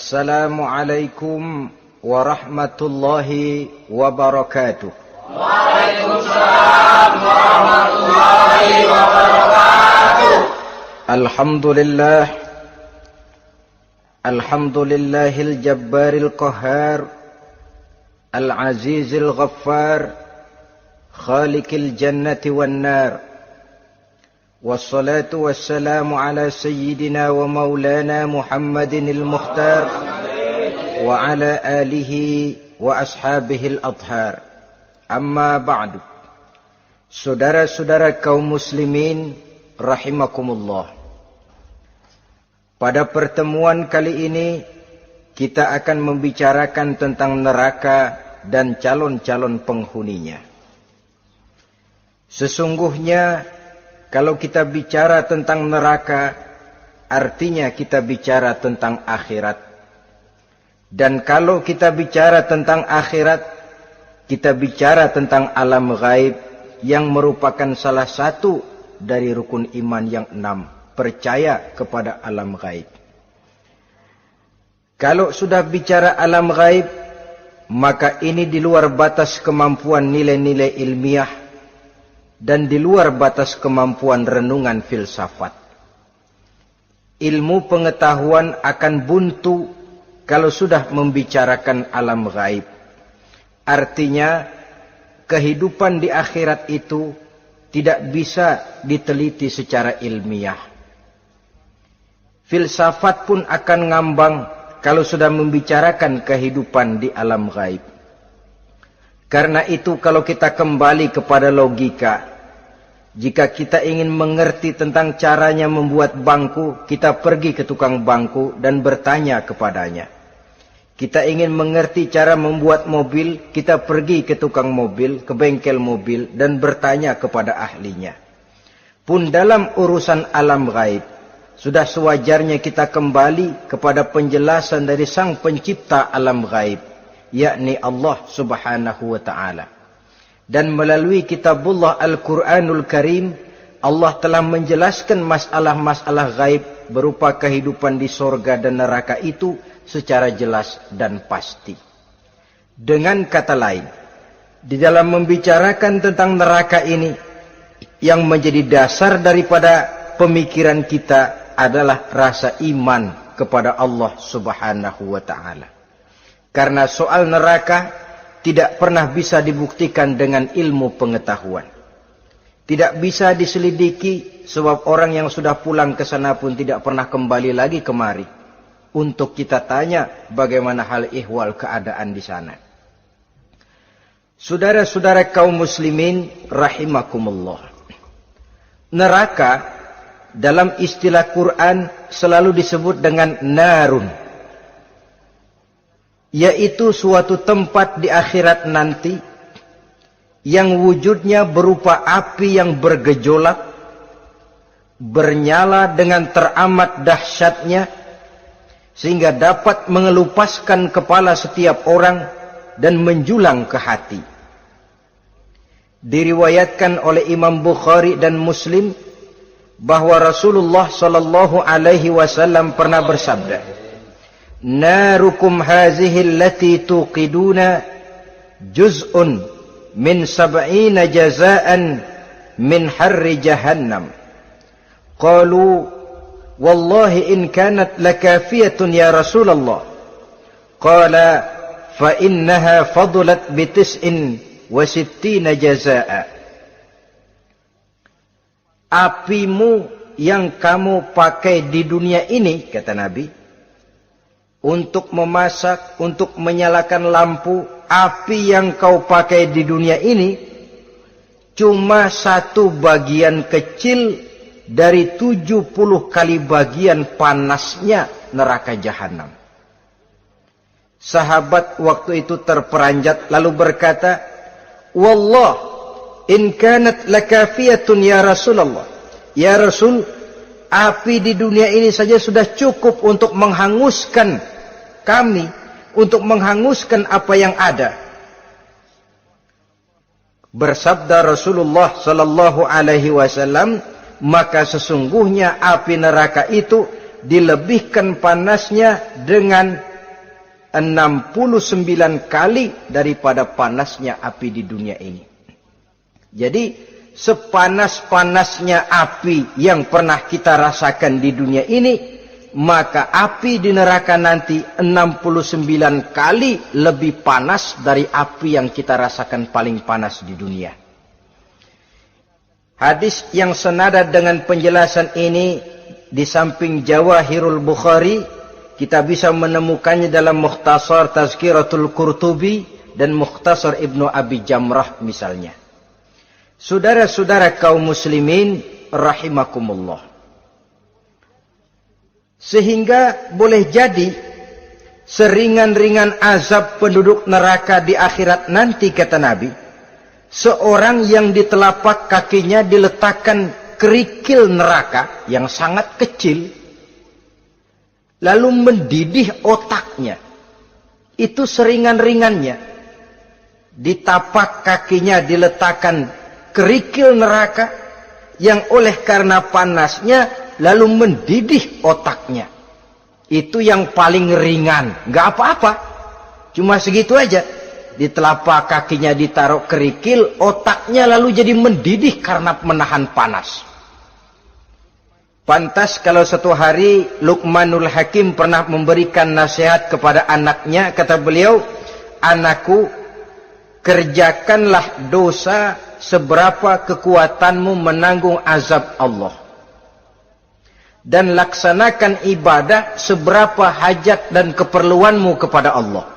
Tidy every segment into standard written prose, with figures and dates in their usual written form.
Assalamualaikum warahmatullahi wabarakatuh. Waalaikumsalam warahmatullahi wabarakatuh. Alhamdulillahil jabbaril qahhar, al-azizil ghaffar, khaliqil jannati wan nar. Wassalatu wassalamu ala sayyidina wa maulana Muhammadinil mukhtar wa ala alihi wa ashabihil adhar. Amma ba'du. Saudara-saudara kaum muslimin rahimakumullah. Pada pertemuan kali ini kita akan membicarakan tentang neraka dan calon-calon penghuninya. Sesungguhnya kalau kita bicara tentang neraka, artinya kita bicara tentang akhirat. Dan kalau kita bicara tentang akhirat, kita bicara tentang alam gaib yang merupakan salah satu dari rukun iman yang 6, percaya kepada alam gaib. Kalau sudah bicara alam gaib, maka ini di luar batas kemampuan nilai-nilai ilmiah dan di luar batas kemampuan renungan filsafat. Ilmu pengetahuan akan buntu kalau sudah membicarakan alam gaib. Artinya, kehidupan di akhirat itu tidak bisa diteliti secara ilmiah. Filsafat pun akan ngambang kalau sudah membicarakan kehidupan di alam gaib. Karena itu kalau kita kembali kepada logika, jika kita ingin mengerti tentang caranya membuat bangku, kita pergi ke tukang bangku dan bertanya kepadanya. Kita ingin mengerti cara membuat mobil, kita pergi ke tukang mobil, ke bengkel mobil dan bertanya kepada ahlinya. Pun dalam urusan alam gaib, sudah sewajarnya kita kembali kepada penjelasan dari sang pencipta alam gaib, yakni Allah subhanahu wa ta'ala. Dan melalui kitabullah Al-Quranul Karim, Allah telah menjelaskan masalah-masalah gaib berupa kehidupan di sorga dan neraka itu secara jelas dan pasti. Dengan kata lain, di dalam membicarakan tentang neraka ini, yang menjadi dasar daripada pemikiran kita adalah rasa iman kepada Allah subhanahu wa ta'ala. Karena soal neraka tidak pernah bisa dibuktikan dengan ilmu pengetahuan. Tidak bisa diselidiki sebab orang yang sudah pulang ke sana pun tidak pernah kembali lagi kemari untuk kita tanya bagaimana hal ihwal keadaan di sana. Saudara-saudara kaum muslimin rahimakumullah. Neraka dalam istilah Quran selalu disebut dengan narun, yaitu suatu tempat di akhirat nanti yang wujudnya berupa api yang bergejolak, bernyala dengan teramat dahsyatnya, sehingga dapat mengelupaskan kepala setiap orang dan menjulang ke hati. Diriwayatkan oleh Imam Bukhari dan Muslim bahwa Rasulullah sallallahu alaihi wasallam pernah bersabda, Narukum hazihi allati tuqiduna juz'un min sab'ina jazaan min harri jahannam. Qalu wallahi in kanat lakafiyatun ya Rasulullah. Qala fa innaha fadlat bi 69 jazaa. Apimu yang kamu pakai di dunia ini, kata Nabi, untuk memasak, untuk menyalakan lampu, api yang kau pakai di dunia ini cuma satu bagian kecil dari 70 kali bagian panasnya neraka jahanam. Sahabat waktu itu terperanjat lalu berkata, Wallah, in kanat lakafiyatun ya Rasulullah. Ya Rasul, api di dunia ini saja sudah cukup untuk menghanguskan kami, untuk menghanguskan apa yang ada. Bersabda Rasulullah sallallahu alaihi wasallam, maka sesungguhnya api neraka itu dilebihkan panasnya dengan 69 kali daripada panasnya api di dunia ini. Jadi sepanas-panasnya api yang pernah kita rasakan di dunia ini, maka api di neraka nanti 69 kali lebih panas dari api yang kita rasakan paling panas di dunia. Hadis yang senada dengan penjelasan ini di samping Jawahirul Bukhari, kita bisa menemukannya dalam Mukhtasar Tazkiratul Qurtubi dan Mukhtasar Ibnu Abi Jamrah misalnya. Saudara-saudara kaum muslimin rahimakumullah. Sehingga boleh jadi seringan-ringan azab penduduk neraka di akhirat nanti, kata Nabi, seorang yang di telapak kakinya diletakkan kerikil neraka yang sangat kecil, lalu mendidih otaknya. Itu seringan-ringannya. Di tapak kakinya diletakkan kerikil neraka yang oleh karena panasnya lalu mendidih otaknya. Itu yang paling ringan. Gak apa-apa. Cuma segitu aja. Di telapak kakinya ditaruh kerikil, otaknya lalu jadi mendidih karena menahan panas. Pantas kalau satu hari Luqmanul Hakim pernah memberikan nasihat kepada anaknya, kata beliau, "Anakku, kerjakanlah dosa seberapa kekuatanmu menanggung azab Allah. Dan laksanakan ibadah seberapa hajat dan keperluanmu kepada Allah.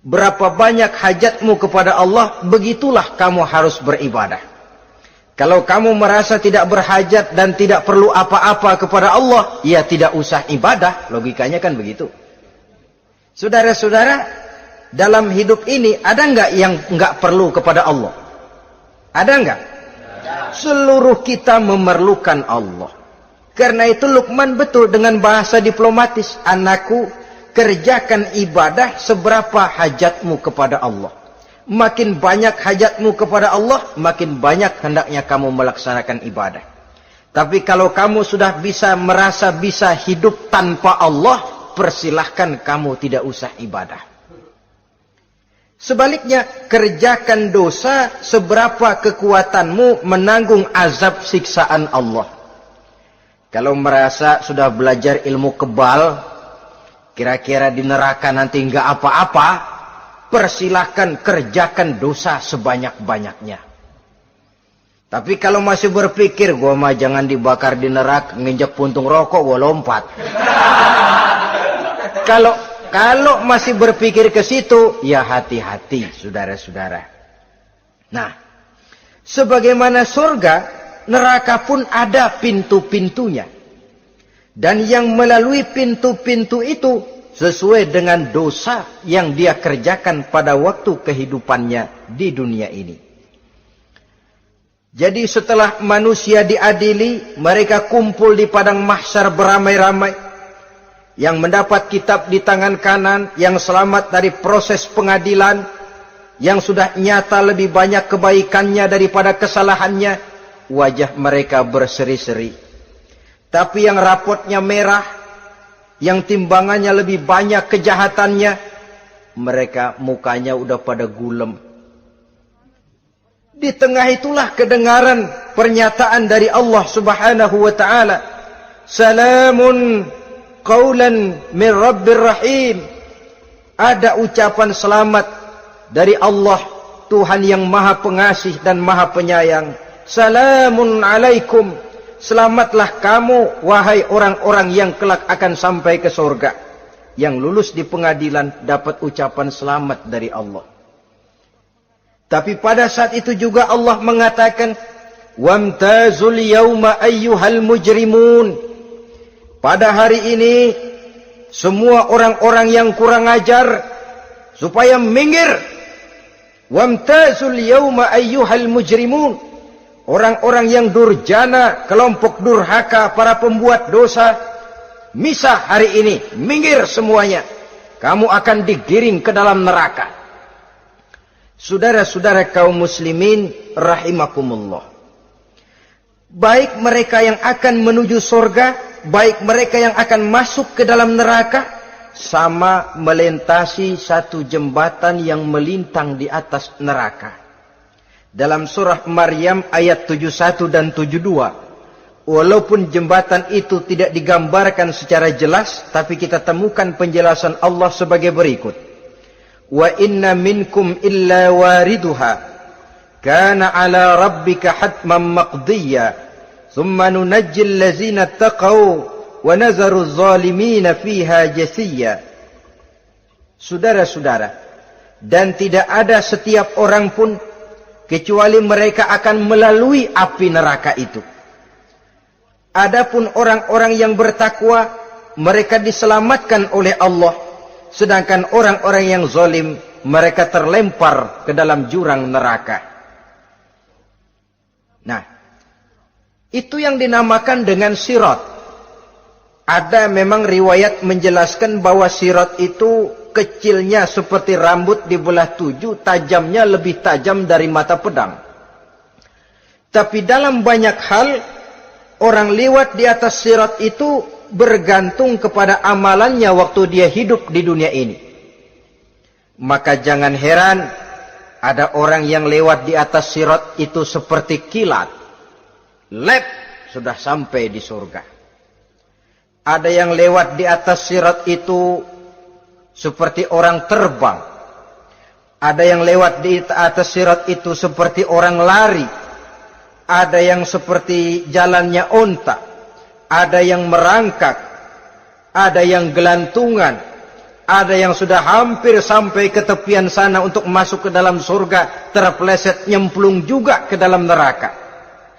Berapa banyak hajatmu kepada Allah, begitulah kamu harus beribadah. Kalau kamu merasa tidak berhajat dan tidak perlu apa-apa kepada Allah, ya tidak usah ibadah." Logikanya kan begitu. Saudara-saudara, dalam hidup ini ada enggak yang enggak perlu kepada Allah? Ada enggak? Seluruh kita memerlukan Allah. Karena itu Luqman betul dengan bahasa diplomatis, "Anakku, kerjakan ibadah seberapa hajatmu kepada Allah. Makin banyak hajatmu kepada Allah, makin banyak hendaknya kamu melaksanakan ibadah. Tapi kalau kamu sudah merasa bisa hidup tanpa Allah, persilahkan kamu tidak usah ibadah." Sebaliknya, kerjakan dosa seberapa kekuatanmu menanggung azab siksaan Allah. Kalau merasa sudah belajar ilmu kebal, kira-kira di neraka nanti enggak apa-apa, persilahkan kerjakan dosa sebanyak-banyaknya. Tapi kalau masih berpikir, gua mah jangan dibakar di neraka, nginjak puntung rokok, gua lompat. Kalau masih berpikir ke situ, ya hati-hati, saudara-saudara. Nah, sebagaimana surga, neraka pun ada pintu-pintunya. Dan yang melalui pintu-pintu itu sesuai dengan dosa yang dia kerjakan pada waktu kehidupannya di dunia ini. Jadi setelah manusia diadili, mereka kumpul di padang mahsyar beramai-ramai. Yang mendapat kitab di tangan kanan, yang selamat dari proses pengadilan, yang sudah nyata lebih banyak kebaikannya daripada kesalahannya, wajah mereka berseri-seri. Tapi yang rapotnya merah, yang timbangannya lebih banyak kejahatannya, mereka mukanya udah pada gulem. Di tengah itulah kedengaran pernyataan dari Allah Subhanahu wa taala, "Salamun qaulan min Rabbir Rahim." Ada ucapan selamat dari Allah, Tuhan yang Maha Pengasih dan Maha Penyayang. "Salamun alaikum." Selamatlah kamu, wahai orang-orang yang kelak akan sampai ke surga. Yang lulus di pengadilan dapat ucapan selamat dari Allah. Tapi pada saat itu juga Allah mengatakan, "Wamtazul yawma ayyuhal mujrimun." Pada hari ini, semua orang-orang yang kurang ajar, supaya minggir. Wamtazul yawma ayyuhal mujrimun. Orang-orang yang durjana, kelompok durhaka, para pembuat dosa, misah hari ini, minggir semuanya. Kamu akan digiring ke dalam neraka. Saudara-saudara kaum muslimin rahimakumullah. Baik mereka yang akan menuju surga, baik mereka yang akan masuk ke dalam neraka, sama melintasi satu jembatan yang melintang di atas neraka. Dalam surah Maryam ayat 71 dan 72, walaupun jembatan itu tidak digambarkan secara jelas, tapi kita temukan penjelasan Allah sebagai berikut. Wa inna minkum illa wariduha kana ala rabbika hatman maqdiya thumma nunajjil ladzina taqaw wa nazaru zalimina fiha jasiya. Saudara-saudara, dan tidak ada setiap orang pun kecuali mereka akan melalui api neraka itu. Adapun orang-orang yang bertakwa, mereka diselamatkan oleh Allah, sedangkan orang-orang yang zalim, mereka terlempar ke dalam jurang neraka. Nah, itu yang dinamakan dengan sirat. Ada memang riwayat menjelaskan bahwa sirat itu kecilnya seperti rambut dibelah 7, tajamnya lebih tajam dari mata pedang. Tapi dalam banyak hal, orang lewat di atas sirat itu bergantung kepada amalannya waktu dia hidup di dunia ini. Maka jangan heran ada orang yang lewat di atas sirat itu seperti kilat. Lep, sudah sampai di surga. Ada yang lewat di atas sirat itu seperti orang terbang. Ada yang lewat di atas sirat itu seperti orang lari. Ada yang seperti jalannya onta. Ada yang merangkak. Ada yang gelantungan. Ada yang sudah hampir sampai ke tepian sana untuk masuk ke dalam surga, terpeleset nyemplung juga ke dalam neraka.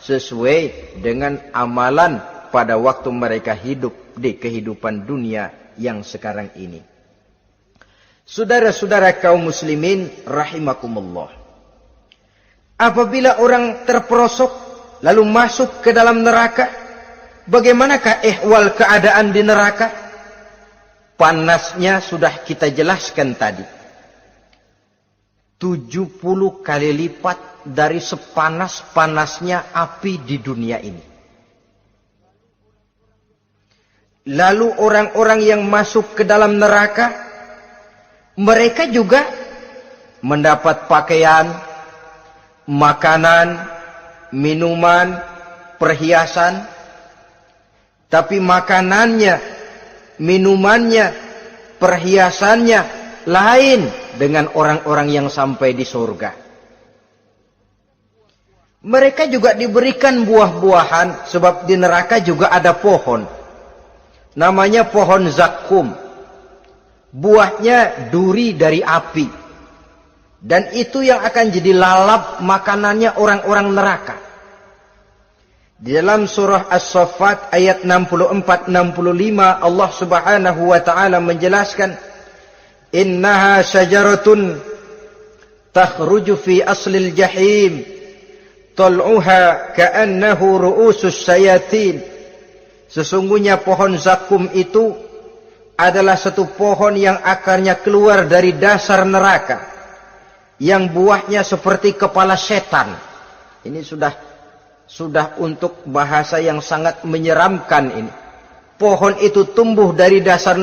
Sesuai dengan amalan pada waktu mereka hidup di kehidupan dunia yang sekarang ini. Saudara-saudara kaum muslimin rahimakumullah. Apabila orang terperosok lalu masuk ke dalam neraka, bagaimanakah ihwal keadaan di neraka? Panasnya sudah kita jelaskan tadi. 70 kali lipat dari sepanas-panasnya api di dunia ini. Lalu orang-orang yang masuk ke dalam neraka, mereka juga mendapat pakaian, makanan, minuman, perhiasan. Tapi makanannya, minumannya, perhiasannya lain dengan orang-orang yang sampai di surga. Mereka juga diberikan buah-buahan, sebab di neraka juga ada pohon. Namanya pohon zakum. Buahnya duri dari api. Dan itu yang akan jadi lalap makanannya orang-orang neraka. Di dalam surah As-Saffat ayat 64-65 Allah subhanahu wa ta'ala menjelaskan, innaha syajaratun takhruju fi aslil jahim tal'uha ka'annahu ru'usus syayatin. Sesungguhnya pohon zakum itu adalah satu pohon yang akarnya keluar dari dasar neraka, yang buahnya seperti kepala setan. Ini sudah untuk bahasa yang sangat menyeramkan ini. Pohon itu tumbuh dari dasar